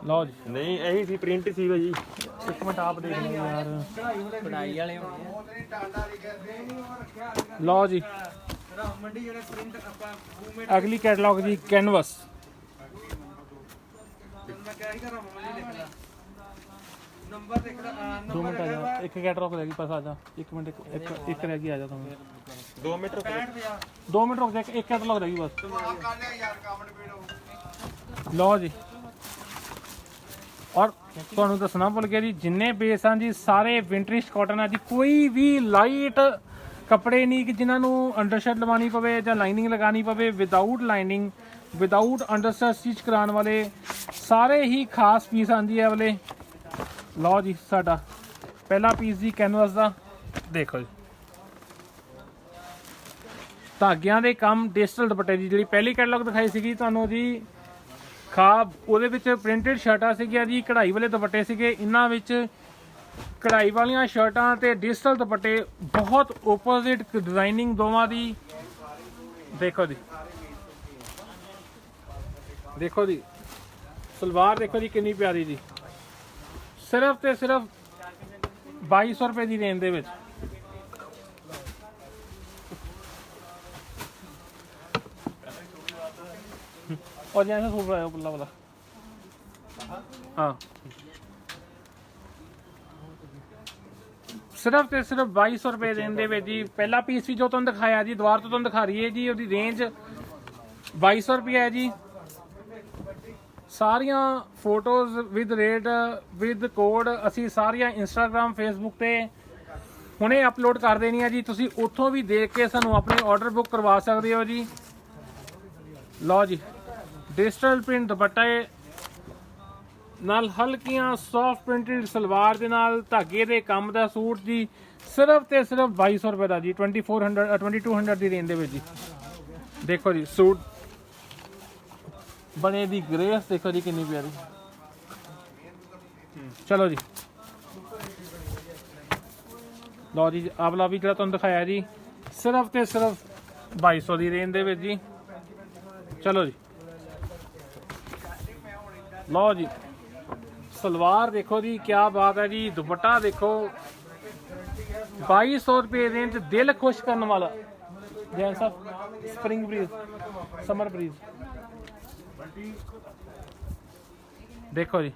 ਲਓ ਜੀ ਨਹੀਂ ਇਹੀ ਸੀ ਪ੍ਰਿੰਟ ਸੀਗਾ ਜੀ ਇੱਕ ਮਿੰਟ ਆਪ ਦੇਖ ਲਓ ਯਾਰ ਕਢਾਈ ਵਾਲੇ ਹੋਣੇ ਲਓ ਜੀ ਅਗਲੀ ਕੈਟਲੌਗ ਜੀ ਕੈਨਵਸ ਦੋ ਮਿੰਟ ਆ ਜਾ ਇੱਕ ਕੈਟਲੌਗ ਰਹਿ ਗਈ ਬਸ ਆ ਜਾ ਇੱਕ ਮਿੰਟ ਇੱਕ ਰਹਿ ਗਈ ਆ ਜਾ ਤੁਹਾਨੂੰ 2 ਮੀਟਰ 2 ਮਿੰਟ ਰੁਕ ਜਾ ਇੱਕ ਕੈਟਲੌਗ ਰਹਿ ਗਈ ਬਸ ਲਓ ਜੀ ਔਰ ਤੁਹਾਨੂੰ ਦੱਸਣਾ ਭੁੱਲ ਗਿਆ ਜੀ ਜਿੰਨੇ ਬੇਸ ਆ ਜੀ ਸਾਰੇ ਵਿੰਟਰਿਸ਼ ਕਾਟਨ ਆ ਜੀ ਕੋਈ ਵੀ ਲਾਈਟ ਕੱਪੜੇ ਨਹੀਂ ਕਿ ਜਿਨ੍ਹਾਂ ਨੂੰ ਅੰਡਰਸ਼ਰਟ ਲਵਾਉਣੀ ਪਵੇ ਜਾਂ ਲਾਈਨਿੰਗ ਲਗਾਉਣੀ ਪਵੇ ਵਿਦਆਊਟ ਲਾਈਨਿੰਗ ਵਿਦਆਊਟ ਅੰਡਰਸ਼ਰਟ ਸਟਿਚ ਕਰਾਉਣ ਵਾਲੇ ਸਾਰੇ ਹੀ ਖਾਸ ਪੀਸ ਆਂਦੀ ਹੈ ਵਾਲੇ ਲਓ ਜੀ ਸਾਡਾ ਪਹਿਲਾ ਪੀਸ ਜੀ ਕੈਨਵਸ ਦਾ ਦੇਖੋ ਜੀ ਧਾਗਿਆਂ ਦੇ ਕੰਮ ਡਿਜੀਟਲ ਦੁਪੱਟੇ ਦੀ ਜਿਹੜੀ ਪਹਿਲੀ ਕੈਟਲੌਗ ਦਿਖਾਈ ਸੀਗੀ ਤੁਹਾਨੂੰ ਜੀ ਖਾਬ ਉਹਦੇ ਵਿੱਚ ਪ੍ਰਿੰਟਡ ਸ਼ਰਟਾਂ ਸੀਗੀਆਂ ਜੀ ਕਢਾਈ ਵਾਲੇ ਦੁਪੱਟੇ ਸੀਗੇ ਇਹਨਾਂ ਵਿੱਚ ਕਢਾਈ ਵਾਲੀਆਂ ਸ਼ਰਟਾਂ ਤੇ ਡਿਜੀਟਲ ਦੁਪੱਟੇ ਬਹੁਤ ਓਪੋਜ਼ਿਟ ਡਿਜ਼ਾਈਨਿੰਗ ਦੋਵਾਂ ਦੀ ਦੇਖੋ ਜੀ ਦੇਖੋ ਜੀ ਸਲਵਾਰ ਦੇਖੋ ਜੀ ਕਿੰਨੀ ਪਿਆਰੀ ਜੀ ਸਿਰਫ ਤੇ ਸਿਰਫ 2200 ਰੁਪਏ ਦੀ ਰੇਂਜ ਦੇ ਵਿੱਚ और यहाँ से सूट रहा है पुल्ला वाला हाँ सिर्फ ਤੇ ਸਿਰਫ 2200 ਰੁਪਏ ਦੇਣ ਦੇ ਵਿੱਚ ਜੀ ਪਹਿਲਾ ਪੀਸ ਵੀ ਜੋ ਤੁਹਾਨੂੰ ਦਿਖਾਇਆ ਜੀ ਦੁਬਾਰਾ ਤੋਂ ਤੁਹਾਨੂੰ ਦਿਖਾ ਰਹੀ ਹੈ ਜੀ ਉਹਦੀ ਰੇਂਜ 2200 ਰੁਪਏ ਹੈ ਜੀ ਸਾਰੀਆਂ photos with rate with code ਅਸੀਂ ਸਾਰੀਆਂ ਇੰਸਟਾਗ੍ਰam ਫੇਸਬੁੱਕ ਤੇ ਹੁਣੇ ਅਪਲੋਡ ਕਰ ਦੇਣੀ ਹੈ ਜੀ ਤੁਸੀਂ ਉੱਥੋਂ ਵੀ ਦੇਖ ਕੇ ਸਾਨੂੰ ਆਪਣੇ ਆਰਡਰ ਬੁੱਕ ਕਰਵਾ ਸਕਦੇ ਹੋ ਜੀ ਲਓ ਜੀ ਡਿਜੀਟਲ ਪ੍ਰਿੰਟ ਦੁਪੱਟੇ ਨਾਲ ਹਲਕੀਆਂ ਸੌਫਟ ਪ੍ਰਿੰਟਡ ਸਲਵਾਰ ਦੇ ਨਾਲ ਧਾਗੇ ਦੇ ਕੰਮ ਦਾ ਸੂਟ ਜੀ ਸਿਰਫ ਤੇ ਸਿਰਫ 2200 ਰੁਪਏ ਦਾ ਜੀ 2200 ਦੀ ਰੇਂਜ ਦੇ ਵਿੱਚ ਜੀ ਦੇਖੋ ਜੀ ਸੂਟ ਬਣੇ ਦੀ ਗ੍ਰੇਸ ਦੇਖੋ ਜੀ ਕਿੰਨੀ ਪਿਆਰੀ ਚਲੋ ਜੀ ਲਓ ਜੀ ਆਵਲਾ ਵੀ ਜਿਹੜਾ ਤੁਹਾਨੂੰ ਦਿਖਾਇਆ ਜੀ ਸਿਰਫ ਤੇ ਸਿਰਫ 2200 ਦੀ ਰੇਂਜ ਦੇ ਵਿੱਚ ਜੀ ਚਲੋ ਜੀ ਲਓ ਜੀ ਸਲਵਾਰ ਦੇਖੋ ਜੀ ਕੀ ਬਾਤ ਹੈ ਜੀ ਦੁਪੱਟਾ ਦੇਖੋ 2200 ਰੁਪਏ ਰੇਂਜ ਦਿਲ ਖੁਸ਼ ਕਰਨ ਵਾਲਾ ਜੈਨ ਸਾਹਿਬ ਸਪਰਿੰਗ ਬਰੀਜ਼ ਸਮਰ ਬਰੀਜ਼ ਦੇਖੋ ਜੀ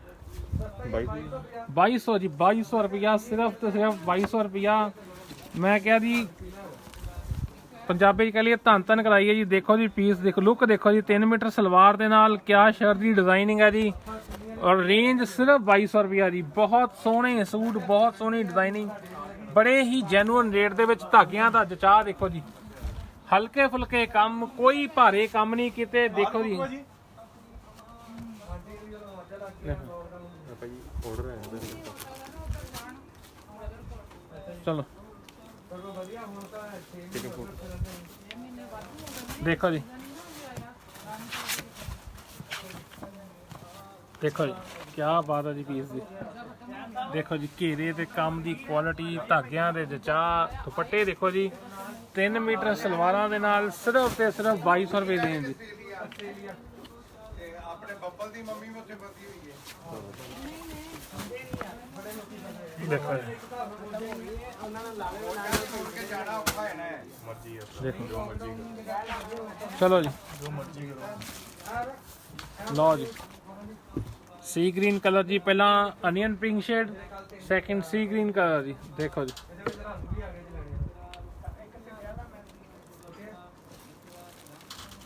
2200 ਜੀ 2200 ਰੁਪਇਆ ਸਿਰਫ ਤੇ ਸਿਰਫ 2200 ਰੁਪਇਆ ਮੈਂ ਕਿਹਾ ਜੀ ਪੰਜਾਬੀ ਚ ਕਹ ਲਈਏ ਧੰਨ ਧੰਨ ਕਰਾਈ ਹੈ ਜੀ ਦੇਖੋ ਜੀ ਪੀਸ ਦੇਖੋ ਲੁੱਕ ਦੇਖੋ ਜੀ 3 ਮੀਟਰ ਸਲਵਾਰ ਦੇ ਨਾਲ ਕਿਆ ਸ਼ਰਟ ਦੀ ਡਿਜ਼ਾਈਨਿੰਗ ਹੈ ਜੀ ਔਰ ਰੇਂਜ ਸਿਰਫ 2200 ਰੁਪਇਆ ਜੀ ਬਹੁਤ ਸੋਹਣੇ ਸੂਟ ਬਹੁਤ ਸੋਹਣੀ ਡਿਜ਼ਾਈਨਿੰਗ ਬੜੇ ਹੀ ਜੈਨੂਅਨ ਰੇਟ ਦੇ ਵਿੱਚ ਧਾਗਿਆਂ ਦਾ ਜਚਾ ਦੇਖੋ ਜੀ ਹਲਕੇ ਫੁਲਕੇ ਕੰਮ ਕੋਈ ਭਾਰੇ ਕੰਮ ਨਹੀਂ ਕੀਤੇ ਦੇਖੋ ਜੀ ਚਲੋ ਦੇਖੋ ਜੀ ਦੇਖੋ ਜੀ ਕੀ ਬਾਤ ਹੈ ਜੀ ਪੀਸ ਦੀ ਦੇਖੋ ਜੀ ਘੇਰੇ ਤੇ ਕੰਮ ਦੀ ਕੁਆਲਿਟੀ ਧਾਗਿਆਂ ਦੇ ਜਚਾ ਦੁਪੱਟੇ ਦੇਖੋ ਜੀ 3 ਮੀਟਰ ਸਲਵਾਰਾਂ ਦੇ ਨਾਲ ਸਿਰਫ ਤੇ ਸਿਰਫ 2200 ਰੁਪਏ ਦੇਣ ਜੀ ਆਪਣੇ ਬੱਬਲ ਦੀ ਮੰਮੀ ਵੀ ਉੱਥੇ ਵਰਤੀ ਹੋਈ ਹੈ ਦੇਖੋ ਜੀ ਦੇਖੋ ਚਲੋ ਜੀ ਲਓ ਜੀ ਸੀ ਗ੍ਰੀਨ ਕਲਰ ਜੀ ਪਹਿਲਾਂ ਅਨੀਅਨ ਪਿੰਕ ਸ਼ੇਡ ਸੈਕਿੰਡ ਸੀ ਗ੍ਰੀਨ ਕਲਰ ਜੀ ਦੇਖੋ ਜੀ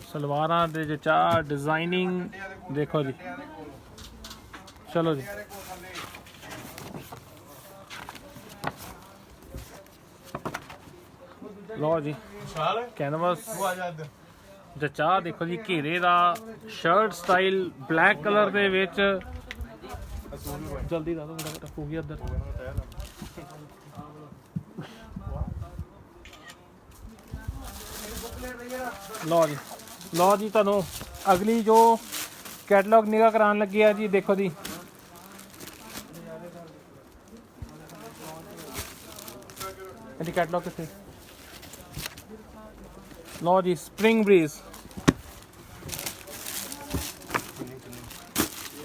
ਸਲਵਾਰਾਂ ਦੇ ਜਚਾ ਡਿਜ਼ਾਈਨਿੰਗ ਦੇਖੋ ਜੀ ਚਲੋ ਜੀ ਲਓ ਜੀ ਕੈਨਵਸ ਜਚਾ ਦੇਖੋ ਜੀ ਘੇਰੇ ਦਾ ਸ਼ਰਟ ਸਟਾਈਲ ਬਲੈਕ ਕਲਰ ਦੇ ਵਿੱਚ ਜਲਦੀ ਦੱਸੋ ਫਟਾਫਟ ਹੋ ਗਿਆ ਇੱਧਰ ਲਓ ਜੀ लो जी तुहानू अगली जो कैटलॉग निगाह करान लगी है जी, देखो जी ਇਹਦੀ कैटलॉग कितने। लो जी spring breeze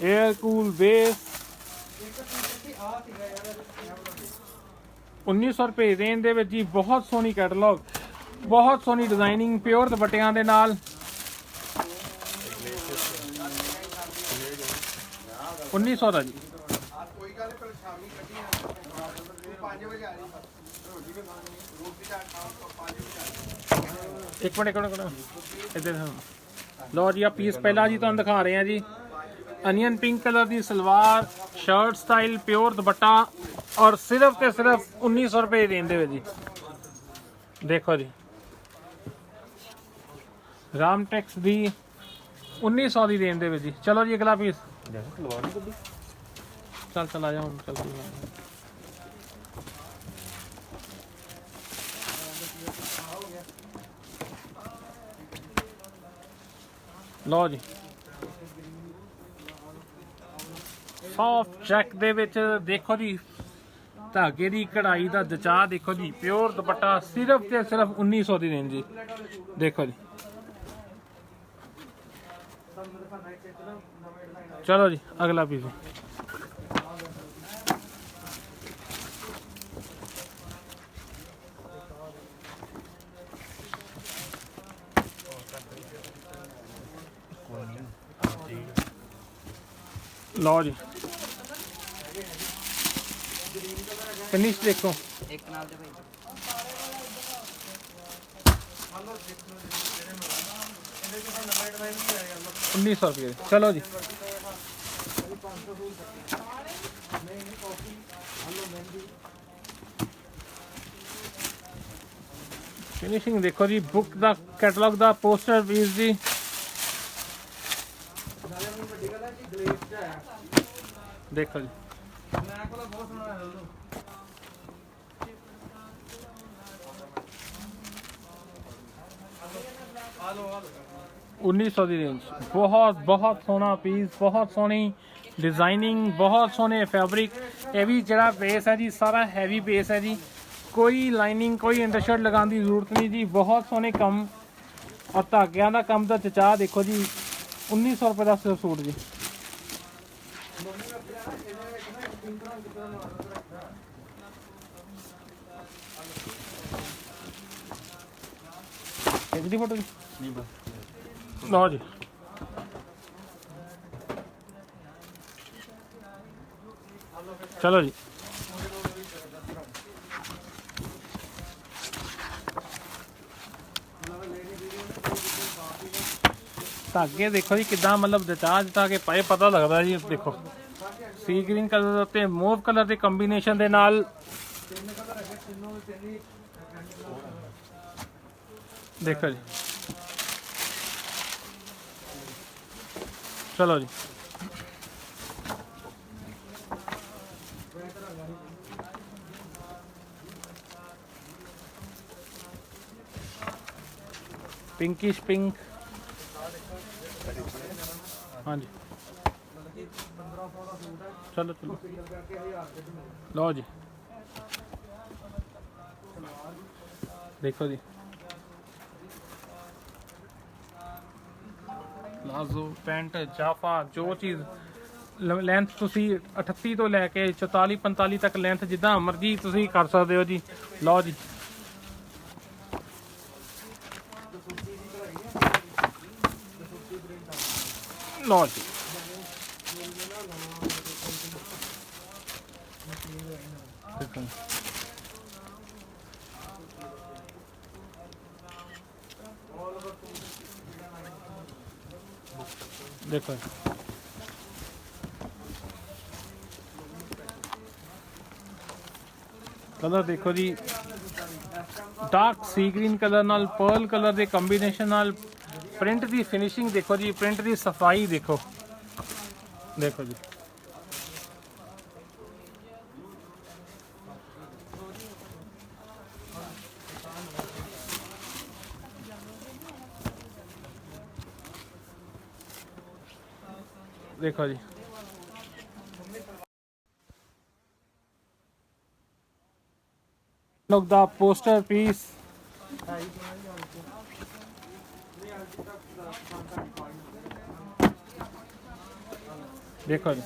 air cool base 1900 रुपए रेंज ਦੇ ਵਿੱਚ ਜੀ। बहुत सोहनी कैटलॉग, बहुत सोहनी डिजाइनिंग, प्योर दुपट्टियां ਦੇ ਨਾਲ 1900 ਦਾ ਜੀ। एक मिनट इधर लो जी, आप पीस पहला जी तुहानू दिखा रहे हैं जी। अनियन पिंक कलर की सलवार, शर्ट स्टाइल, प्योर दुपट्टा और सिर्फ ते सिर्फ 1900 रुपए रेंज दे जी। देखो जी रामटेक्स दी 1900 की रेंज दे जी। चलो जी अगला पीस चल चल आ जाओ चल। लो जी सॉफ्ट चेक दे विच देखो जी, धागे की कढ़ाई का दचा देखो जी, प्योर दुपट्टा सिर्फ ते सिर्फ 1900 की रेंज जी। देखो जी चलो जी अगला पीस। लो जी फिनिश देखो एक नाल दे भाई 1900 रुपये। चलो जी फिनिशिंग देखो जी, बुक दा कैटलॉग दा पोस्टर पीस जी। देखो जी उन्नीस सौ की रेंज। बहुत बहुत सोहना पीस, बहुत सोहनी डिजाइनिंग, बहुत सोहने फैब्रिक। ये भी जरा बेस है जी, सारा हैवी बेस है जी, कोई लाइनिंग कोई अंडरशर्ट लगाने की जरूरत नहीं जी। बहुत सोहने कम और धागियां का कम का चचा देखो जी। 1900 रुपये का सिर्फ सूट जी। एक दी फोटो जी नहीं बस लो जी। चलो जी धागे देखो जी किदा मतलब जचा जचा के पाए पता लगता जी। देखो सी ग्रीन कलर ते मूव कलर के कंबीनेशन दे नाल देखो जी। चलो जी पिंकिश पिंक। हाँ जी चलो चलो लो जी। देखो जी प्लाजो पैंट जाफा जो चीज़ लेंथ तुसी 38 तो लैके 44 45 तक लेंथ जिदा मर्जी तुसी कर सकते हो जी। लो जी लो जी देखो कलर देखो जी, डार्क सी ग्रीन कलर नाल पर्ल कलर के कंबीनेशन नाल प्रिंट की फिनिशिंग देखो जी, प्रिंट की सफाई देखो। देखो जी ਦੇਖੋ ਜੀ look the poster piece ਦੇਖੋ ਜੀ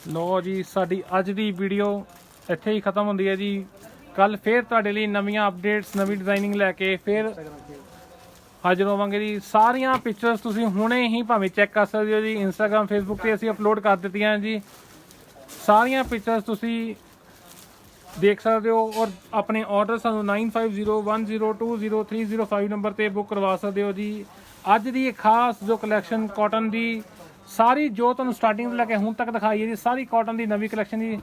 ਲੋ ਜੀ ਸਾਡੀ ਅੱਜ ਦੀ ਵੀਡੀਓ ਇੱਥੇ ਹੀ ਖਤਮ ਹੁੰਦੀ ਹੈ ਜੀ ਕੱਲ ਫੇਰ ਤੁਹਾਡੇ ਲਈ ਨਵੀਆਂ ਅਪਡੇਟਸ ਨਵੀਂ ਡਿਜ਼ਾਈਨਿੰਗ ਲੈ ਕੇ ਫੇਰ ਹਾਜ਼ਰ ਹੋਵਾਂਗੇ ਜੀ ਸਾਰੀਆਂ ਪਿਕਚਰਸ ਤੁਸੀਂ ਹੁਣੇ ਹੀ ਭਾਵੇਂ ਚੈੱਕ ਕਰ ਸਕਦੇ ਹੋ ਜੀ ਇੰਸਟਾਗ੍ਰਾਮ ਫੇਸਬੁੱਕ ਤੇ ਅਸੀਂ ਅਪਲੋਡ ਕਰ ਦਿੱਤੀਆਂ ਜੀ ਸਾਰੀਆਂ ਪਿਕਚਰਸ ਤੁਸੀਂ ਦੇਖ ਸਕਦੇ ਹੋ ਔਰ ਆਪਣੇ ਆਰਡਰ ਸਾਨੂੰ 9501020305 ਨੰਬਰ ਤੇ ਬੁੱਕ ਕਰਵਾ ਸਕਦੇ ਹੋ ਜੀ ਅੱਜ ਦੀ ਇਹ ਖਾਸ ਜੋ ਕਲੈਕਸ਼ਨ ਕਾਟਨ ਦੀ ਸਾਰੀ ਜੋ ਤੁਹਾਨੂੰ ਸਟਾਰਟਿੰਗ ਤੋਂ ਲੈ ਕੇ ਹੁਣ ਤੱਕ ਦਿਖਾਈ ਹੈ ਜੀ ਸਾਰੀ ਕਾਟਨ ਦੀ ਨਵੀਂ ਕਲੈਕਸ਼ਨ ਜੀ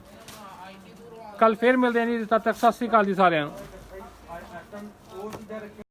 ਕੱਲ ਫੇਰ ਮਿਲਦੇ ਹਾਂ ਜੀ ਤਦ ਤੱਕ ਸਤਿ ਸ਼੍ਰੀ ਅਕਾਲ ਜੀ ਸਾਰਿਆਂ ਨੂੰ